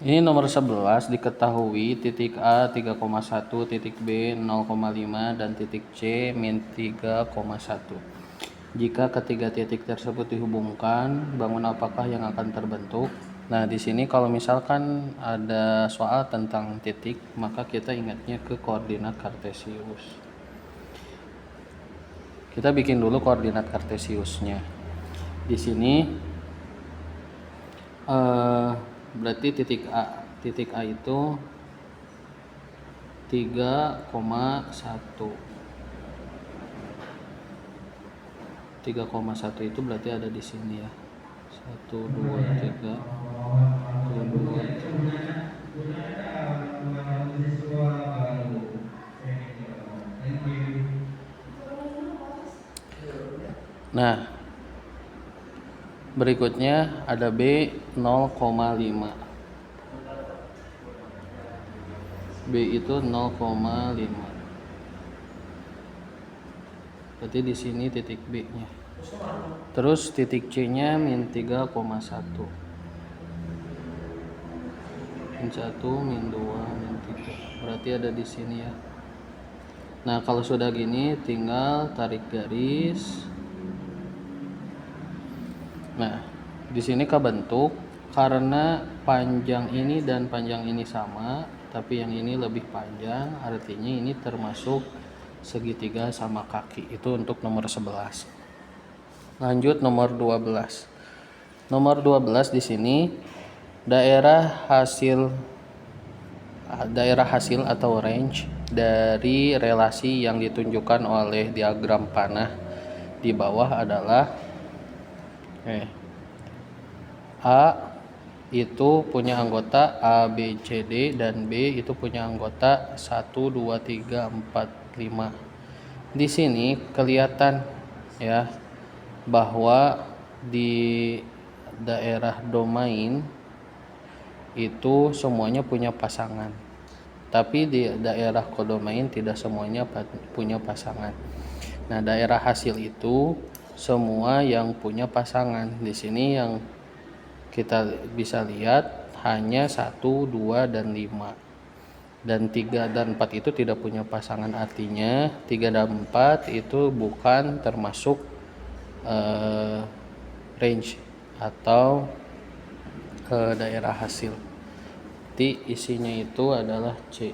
Ini nomor 11 diketahui titik A 3,1, titik B 0,5 dan titik C min 3,1. Jika ketiga titik tersebut dihubungkan, bangun apakah yang akan terbentuk? Nah, di sini kalau misalkan ada soal tentang titik, maka kita ingatnya ke koordinat kartesius. Kita bikin dulu koordinat kartesiusnya. Di sini berarti titik A itu 3,1. 3,1 itu berarti ada di sini ya. 1 2 3 1 2 3. Nah, berikutnya ada B 0,5. B itu 0,5. Berarti di sini titik B-nya. Terus titik C-nya min 3,1. Min 1, min 2, min 3. Berarti ada di sini ya. Nah, kalau sudah gini tinggal tarik garis. Nah, di sini kebentuk karena panjang ini dan panjang ini sama, tapi yang ini lebih panjang, artinya ini termasuk segitiga sama kaki. Itu untuk nomor 11. Lanjut nomor 12. Nomor 12 di sini daerah hasil atau range dari relasi yang ditunjukkan oleh diagram panah di bawah adalah A itu punya anggota A, B, C, D, dan B itu punya anggota 1, 2, 3, 4, 5. Di sini kelihatan ya bahwa di daerah domain itu semuanya punya pasangan. Tapi di daerah kodomain tidak semuanya punya pasangan. Nah, daerah hasil itu semua yang punya pasangan. Di sini yang kita bisa lihat hanya 1, 2, dan 5. Dan 3 dan 4 itu tidak punya pasangan, artinya 3 dan 4 itu bukan termasuk range atau daerah hasil. Jadi isinya itu adalah C.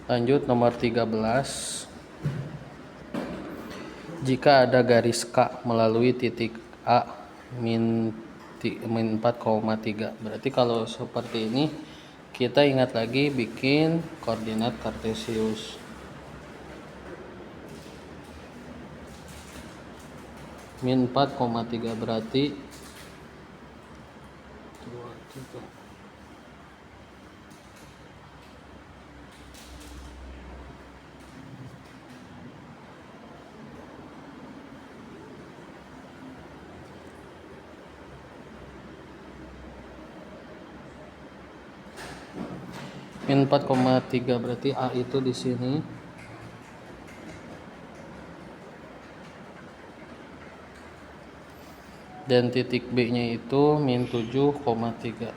Lanjut nomor 13. Jika ada garis K melalui titik A min 4,3. Berarti kalau seperti ini kita ingat lagi bikin koordinat kartesius. Min 4,3 berarti 2, 3. Min 4,3 berarti A itu di sini. Dan titik B-nya itu min 7,3.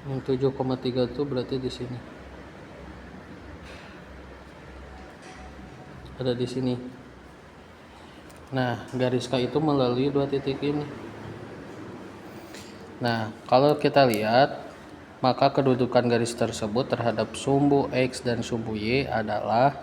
Min 7,3 itu berarti di sini. Ada di sini. Nah, garis K itu melalui dua titik ini. Nah, kalau kita lihat, maka kedudukan garis tersebut terhadap sumbu X dan sumbu Y adalah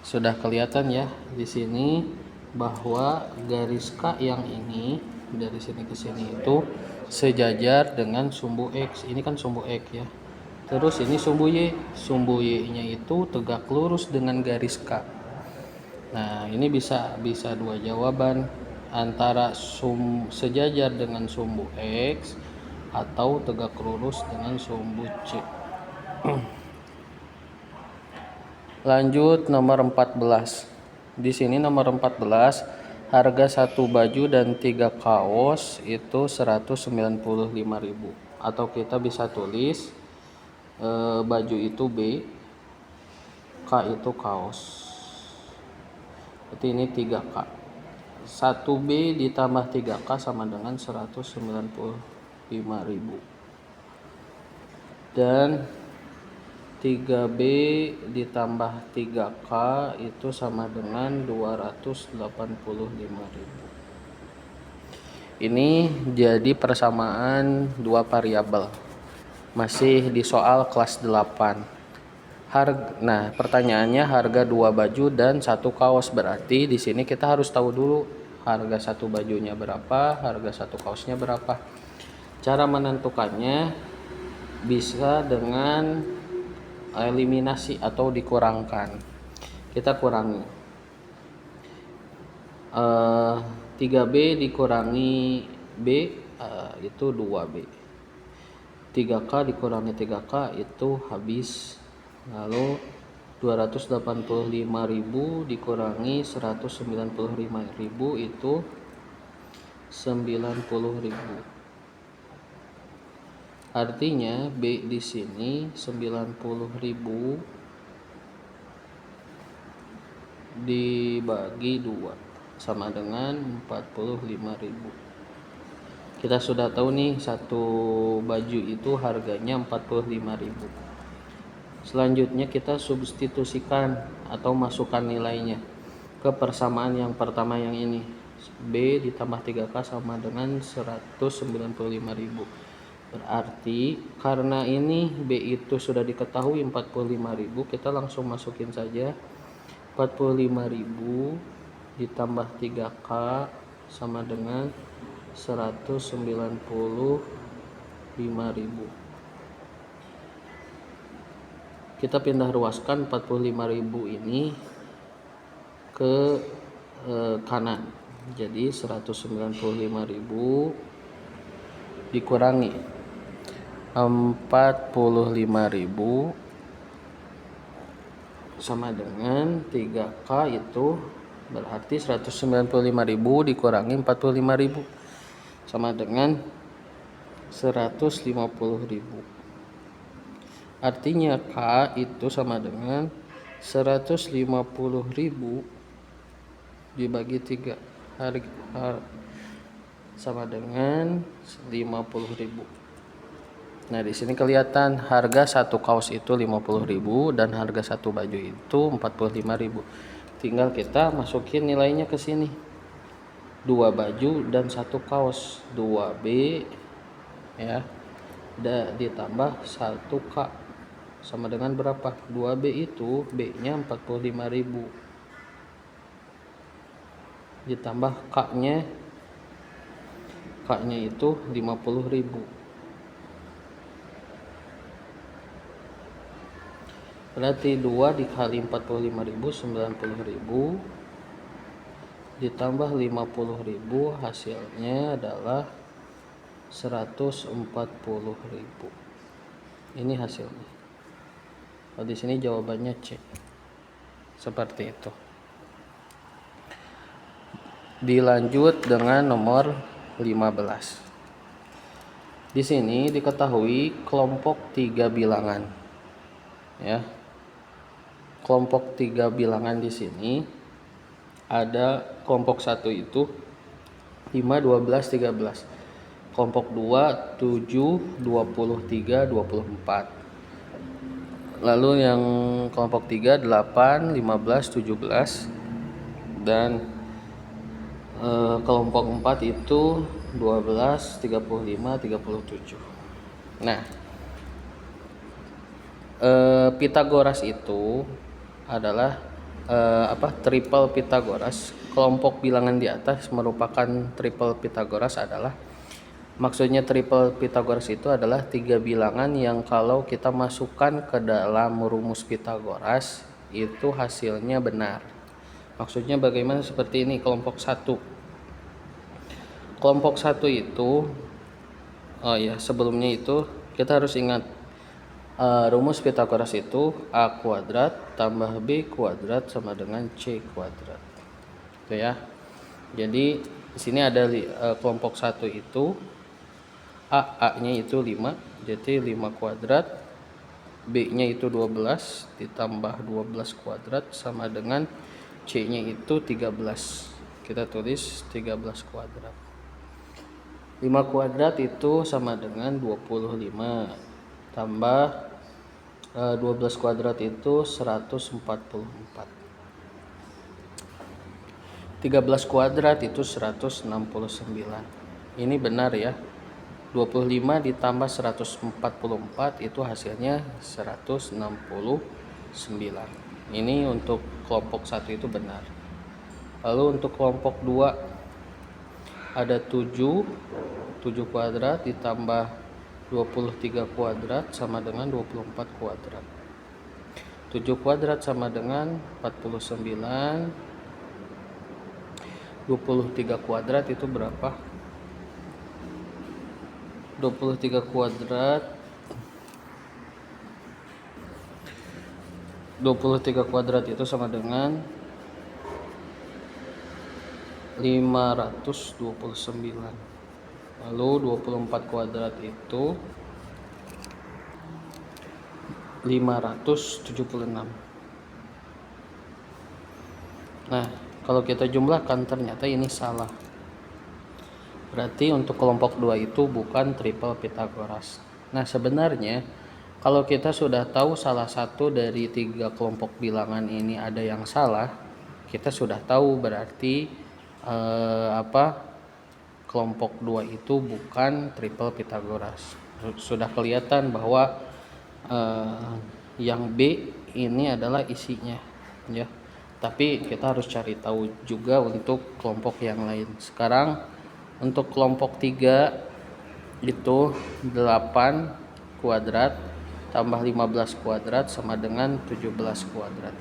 sudah kelihatan ya di sini bahwa garis K yang ini dari sini ke sini itu sejajar dengan sumbu X. Ini kan sumbu X ya. Terus ini sumbu Y. Sumbu Y-nya itu tegak lurus dengan garis K. Nah, ini bisa dua jawaban, antara sejajar dengan sumbu X atau tegak lurus dengan sumbu C. Lanjut nomor 14. Di sini nomor 14, harga satu baju dan 3 kaos itu 195.000. Atau kita bisa tulis baju itu B, K itu kaos. Berarti ini 3K. 1B ditambah 3K sama dengan 195.000. Dan 3B ditambah 3K itu sama dengan 285.000. Ini jadi persamaan dua variabel. Masih di soal kelas 8. Nah, pertanyaannya harga 2 baju dan 1 kaos. Berarti di sini kita harus tahu dulu harga 1 bajunya berapa, harga 1 kaosnya berapa. Cara menentukannya bisa dengan eliminasi atau dikurangkan. Kita kurangi 3B dikurangi B itu 2B. 3K dikurangi 3K itu habis. Lalu 285.000 dikurangi 195.000 itu 90.000. Artinya B di sini 90.000 dibagi 2 sama dengan 45.000. Kita sudah tahu nih satu baju itu harganya 45.000. Selanjutnya kita substitusikan atau masukkan nilainya ke persamaan yang pertama yang ini. B ditambah 3K sama dengan 195.000. Berarti karena ini B itu sudah diketahui 45.000, kita langsung masukin saja 45.000 ditambah 3K sama dengan 195.000. Kita pindah ruaskan 45.000 ini ke kanan. Jadi 195.000 dikurangi 45.000 sama dengan 3K itu berarti 195.000 dikurangi 45.000 sama dengan 150.000. Artinya K itu sama dengan 150.000 dibagi 3 sama dengan 50.000. Nah, di sini kelihatan harga satu kaos itu 50.000 dan harga satu baju itu 45.000. Tinggal kita masukin nilainya ke sini. 2 baju dan 1 kaos, 2B ya. Ditambah 1K sama dengan berapa? 2B itu B-nya 45.000 ditambah K-nya itu 50.000. Berarti 2 dikali 45.000 90.000 ditambah 50.000 hasilnya adalah 140.000. Ini hasilnya. Oh, di sini jawabannya C. Seperti itu. Dilanjut dengan nomor 15. Di sini diketahui kelompok 3 bilangan. Ya. Kelompok 3 bilangan di sini ada kelompok 1 itu 5, 12, 13. Kelompok 2 7, 23, 24. Lalu yang kelompok 3 8, 15, 17 dan kelompok 4 itu 12, 35, 37. Nah, Pitagoras itu adalah triple Pitagoras. Kelompok bilangan di atas merupakan triple Pitagoras adalah maksudnya triple Pitagoras itu adalah 3 bilangan yang kalau kita masukkan ke dalam rumus Pitagoras itu hasilnya benar. Maksudnya bagaimana? Seperti ini kelompok 1. Kelompok 1 itu sebelumnya itu kita harus ingat rumus Pitagoras itu A kuadrat tambah B kuadrat sama dengan C kuadrat. Itu ya. Jadi di sini ada kelompok 1 itu A-nya itu 5, jadi 5 kuadrat, B-nya itu 12 ditambah 12 kuadrat sama dengan C-nya itu 13. kita tulis 13 kuadrat. 5 kuadrat itu sama dengan 25 tambah 12 kuadrat itu 144. 13 kuadrat itu 169. Ini benar ya. 25 ditambah 144 itu hasilnya 169. Ini untuk kelompok 1 itu benar. Lalu untuk kelompok 2 ada 7 kuadrat ditambah 23 kuadrat sama dengan 24 kuadrat. 7 kuadrat sama dengan 49. 23 kuadrat itu berapa? 23 kuadrat 23 kuadrat itu sama dengan 529. Lalu 24 kuadrat itu 576. Nah, kalau kita jumlahkan ternyata ini salah. Berarti untuk kelompok 2 itu bukan triple Pythagoras. Nah, sebenarnya kalau kita sudah tahu salah satu dari 3 kelompok bilangan ini ada yang salah, kita sudah tahu berarti kelompok 2 itu bukan triple Pythagoras. Sudah kelihatan bahwa yang B ini adalah isinya ya. Tapi kita harus cari tahu juga untuk kelompok yang lain. Sekarang untuk kelompok 3 itu 8 kuadrat tambah 15 kuadrat sama dengan 17 kuadrat.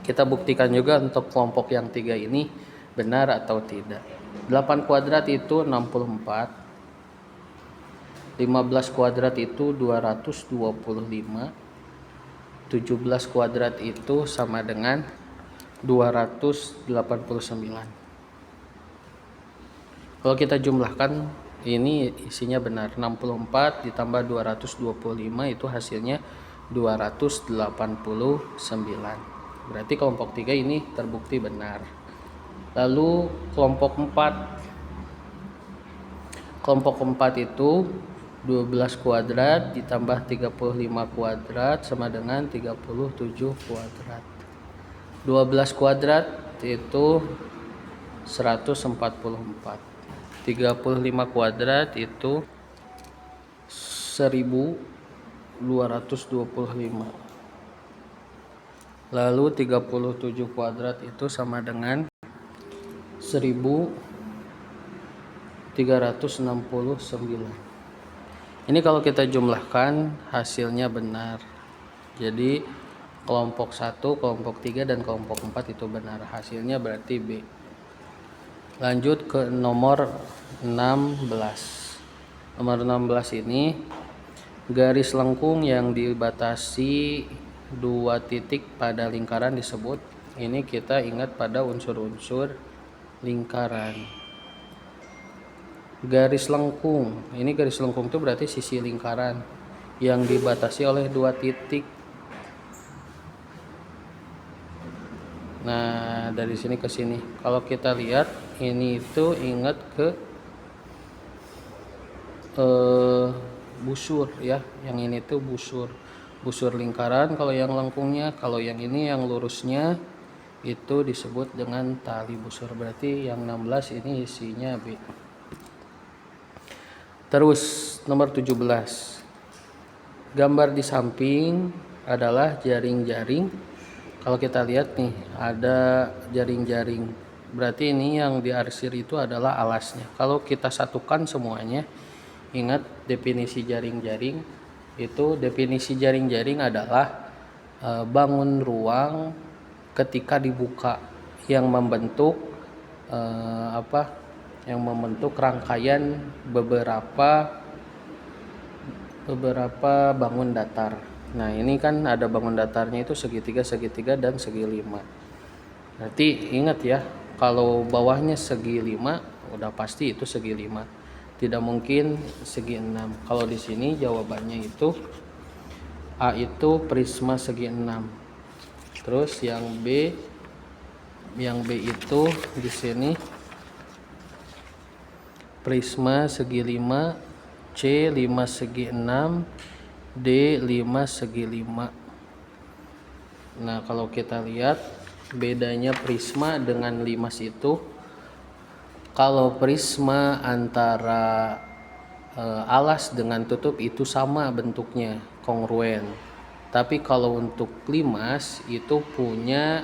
Kita buktikan juga untuk kelompok yang 3 ini benar atau tidak. 8 kuadrat itu 64. 15 kuadrat itu 225. 17 kuadrat itu sama dengan 289. Kalau kita jumlahkan ini isinya benar. 64 ditambah 225 itu hasilnya 289. Berarti kelompok 3 ini terbukti benar. Lalu kelompok 4. Kelompok 4 itu 12 kuadrat ditambah 35 kuadrat sama dengan 37 kuadrat. 12 kuadrat itu 144. 35 kuadrat itu 1225. Lalu 37 kuadrat itu sama dengan 1369. Ini kalau kita jumlahkan hasilnya benar. Jadi kelompok 1, kelompok 3 dan kelompok 4 itu benar. Hasilnya berarti B. Lanjut ke nomor 16. Nomor 16 ini garis lengkung yang dibatasi 2 titik pada lingkaran disebut. Ini kita ingat pada unsur-unsur lingkaran. Garis lengkung. Ini garis lengkung itu berarti sisi lingkaran yang dibatasi oleh 2 titik. Nah, dari sini ke sini. Kalau kita lihat ini itu ingat ke busur ya. Yang ini tuh busur lingkaran kalau yang lengkungnya. Kalau yang ini yang lurusnya itu disebut dengan tali busur. Berarti yang 16 ini isinya B. Terus nomor 17. Gambar di samping adalah jaring-jaring. Kalau kita lihat nih ada jaring-jaring. Berarti ini yang diarsir itu adalah alasnya. Kalau kita satukan semuanya, ingat definisi jaring-jaring. Itu definisi jaring-jaring adalah bangun ruang ketika dibuka yang membentuk yang membentuk rangkaian beberapa bangun datar. Nah, ini kan ada bangun datarnya itu segitiga, dan segi 5. Berarti ingat ya, kalau bawahnya segi 5, udah pasti itu segi 5. Tidak mungkin segi 6. Kalau di sini jawabannya itu A itu prisma segi 6. Terus yang B Yang B itu di sini prisma segi 5, C 5 segi 6, D 5 segi 5. Nah, kalau kita lihat bedanya prisma dengan limas itu, kalau prisma antara alas dengan tutup itu sama bentuknya, kongruen. Tapi kalau untuk limas itu punya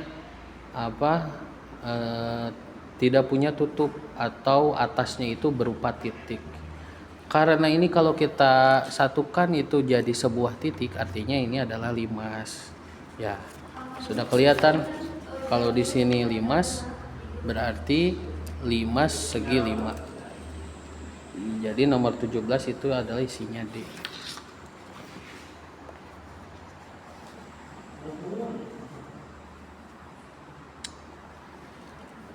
tidak punya tutup atau atasnya itu berupa titik. Karena ini kalau kita satukan itu jadi sebuah titik, artinya ini adalah limas. Ya, sudah kelihatan kalau di sini limas berarti limas segi 5. Jadi nomor 17 itu adalah isinya D.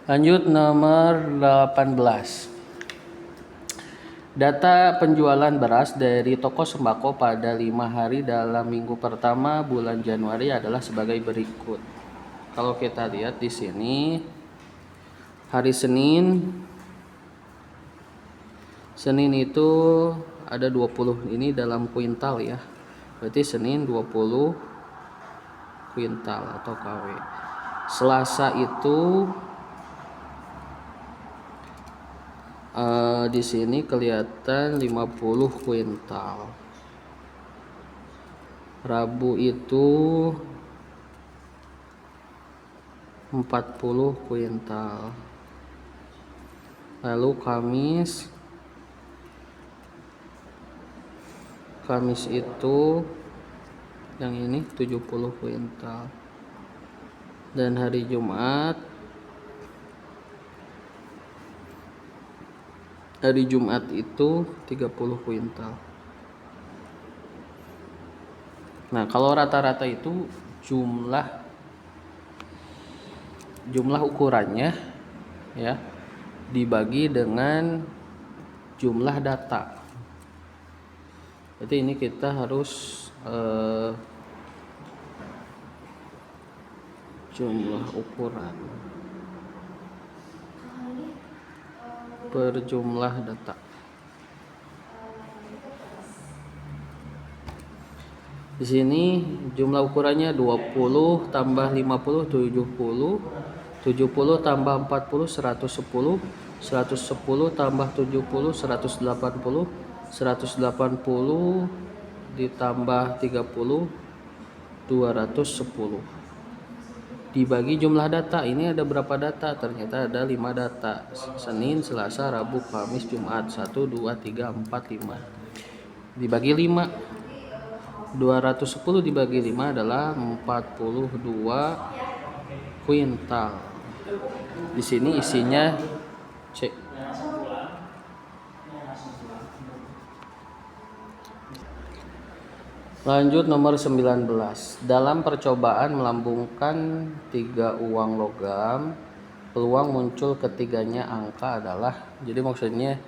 Lanjut nomor 18. Data penjualan beras dari toko sembako pada 5 hari dalam minggu pertama bulan Januari adalah sebagai berikut. Kalau kita lihat di sini hari Senin itu ada 20, ini dalam kuintal ya. Berarti Senin 20 kuintal atau KW. Selasa itu di sini kelihatan 50 kuintal. Rabu itu 40 kuintal. Lalu Kamis itu yang ini 70 kuintal. Dan hari Jumat itu 30 kuintal. Nah, kalau rata-rata itu jumlah ukurannya ya dibagi dengan jumlah data. Jadi ini kita harus jumlah ukuran per jumlah data. Di sini jumlah ukurannya 20 tambah 50 70, 70 tambah 40 110, 110 tambah 70 180, 180 ditambah 30 210. Dibagi jumlah data, ini ada berapa data? Ternyata ada 5 data. Senin, Selasa, Rabu, Kamis, Jumat. 1 2 3 4 5. Dibagi 5. 210 dibagi 5 adalah 42 kuintal. Di sini isinya C. Lanjut nomor 19. Dalam percobaan melambungkan 3 uang logam, peluang muncul ketiganya angka adalah, jadi maksudnya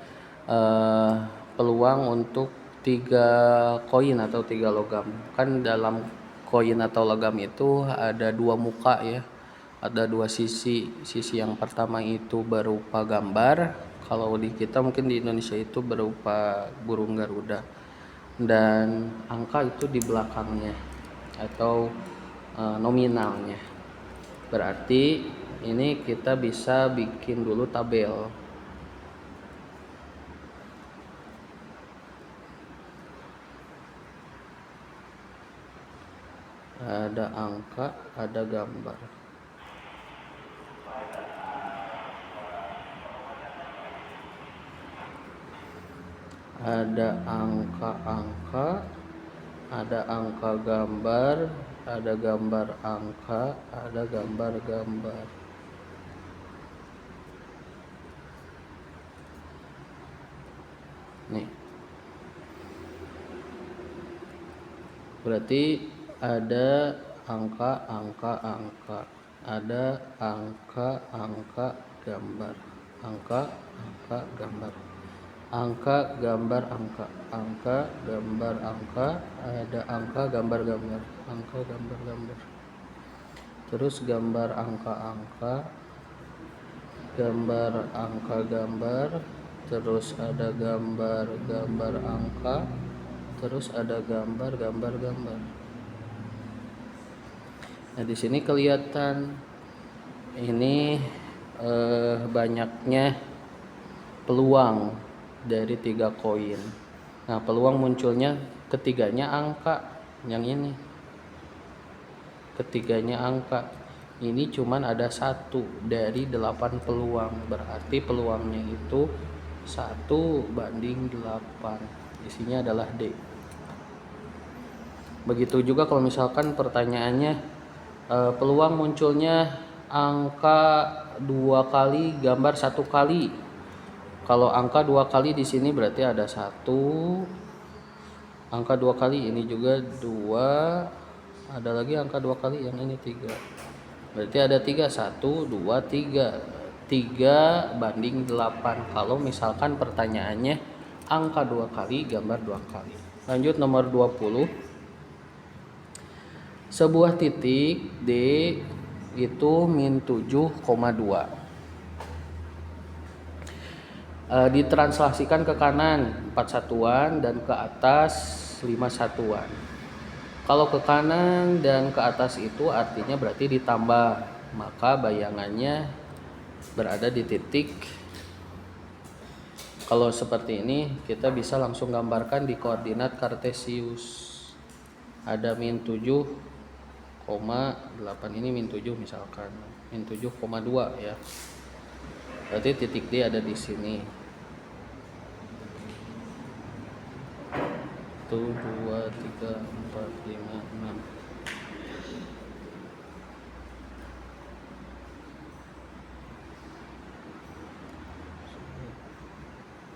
peluang untuk 3 koin atau 3 logam. Kan dalam koin atau logam itu ada 2 muka ya. Ada 2 sisi. Sisi yang pertama itu berupa gambar. Kalau di kita mungkin di Indonesia itu berupa burung Garuda. Dan angka itu di belakangnya atau nominalnya. Berarti ini kita bisa bikin dulu tabel. Ada angka, ada gambar. Ada angka-angka, ada angka gambar, ada gambar angka, ada gambar-gambar. Nih. Berarti ada angka-angka-angka, ada angka-angka gambar, angka-angka gambar. Angka gambar angka, angka gambar angka, ada angka gambar gambar, angka gambar gambar. Terus gambar angka-angka, gambar angka gambar, terus ada gambar angka, terus ada gambar. Nah, di sini kelihatan ini banyaknya peluang dari 3 koin. Nah, peluang munculnya ketiganya angka, yang ini ketiganya angka. Ini cuman ada 1 dari 8 peluang, berarti peluangnya itu 1/8. Isinya adalah D. Begitu juga kalau misalkan pertanyaannya peluang munculnya angka 2 kali, gambar 1 kali. Kalau angka 2 kali di sini berarti ada 1, angka 2 kali ini juga 2, ada lagi angka 2 kali yang ini 3. Berarti ada 3, 1, 2, 3. 3/8 kalau misalkan pertanyaannya angka 2 kali, gambar 2 kali. Lanjut nomor 20. Sebuah titik D itu -7,2. Ditranslasikan ke kanan 4 satuan dan ke atas 5 satuan. Kalau ke kanan dan ke atas itu artinya berarti ditambah, maka bayangannya berada di titik. Kalau seperti ini kita bisa langsung gambarkan di koordinat kartesius. Ada -7,8, ini -7 misalkan, -7,2 ya. Berarti titik D ada di sini. 1, 2, 3, 4, 5, 6.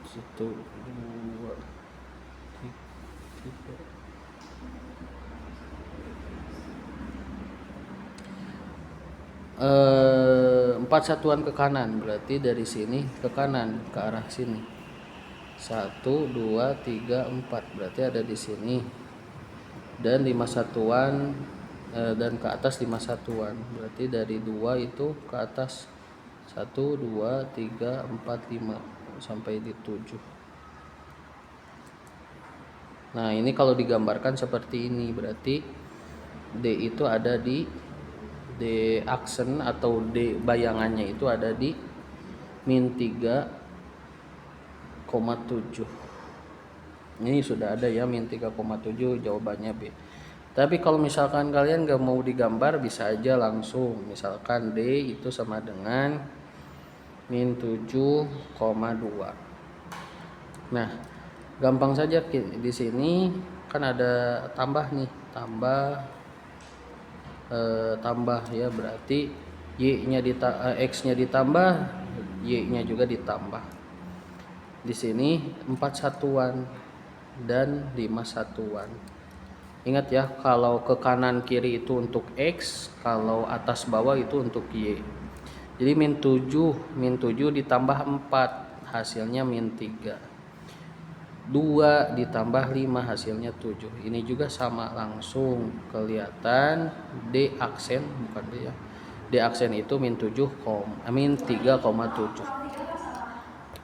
Satu, dua, tiga. Empat satuan ke kanan, berarti dari sini ke kanan ke arah sini. 1, 2, 3, 4 berarti ada di sini. Dan 5 satuan dan ke atas 5 satuan, berarti dari 2 itu ke atas 1, 2, 3, 4, 5 sampai di 7. Nah, ini kalau digambarkan seperti ini berarti D itu ada di D aksen atau D bayangannya itu ada di -3,7. Ini sudah ada ya -3,7, jawabannya B. Tapi kalau misalkan kalian gak mau digambar, bisa aja langsung. Misalkan D itu sama dengan -7,2. Nah, gampang saja di sini kan ada tambah nih, tambah ya, berarti Y-nya X-nya ditambah, Y-nya juga ditambah. Di sini 4 satuan dan 5 satuan. Ingat ya, kalau ke kanan kiri itu untuk X, kalau atas bawah itu untuk Y. Jadi -7 ditambah 4 hasilnya -3. 2 ditambah 5 hasilnya 7. Ini juga sama, langsung kelihatan D aksen, bukan D ya. D aksen itu -3,7.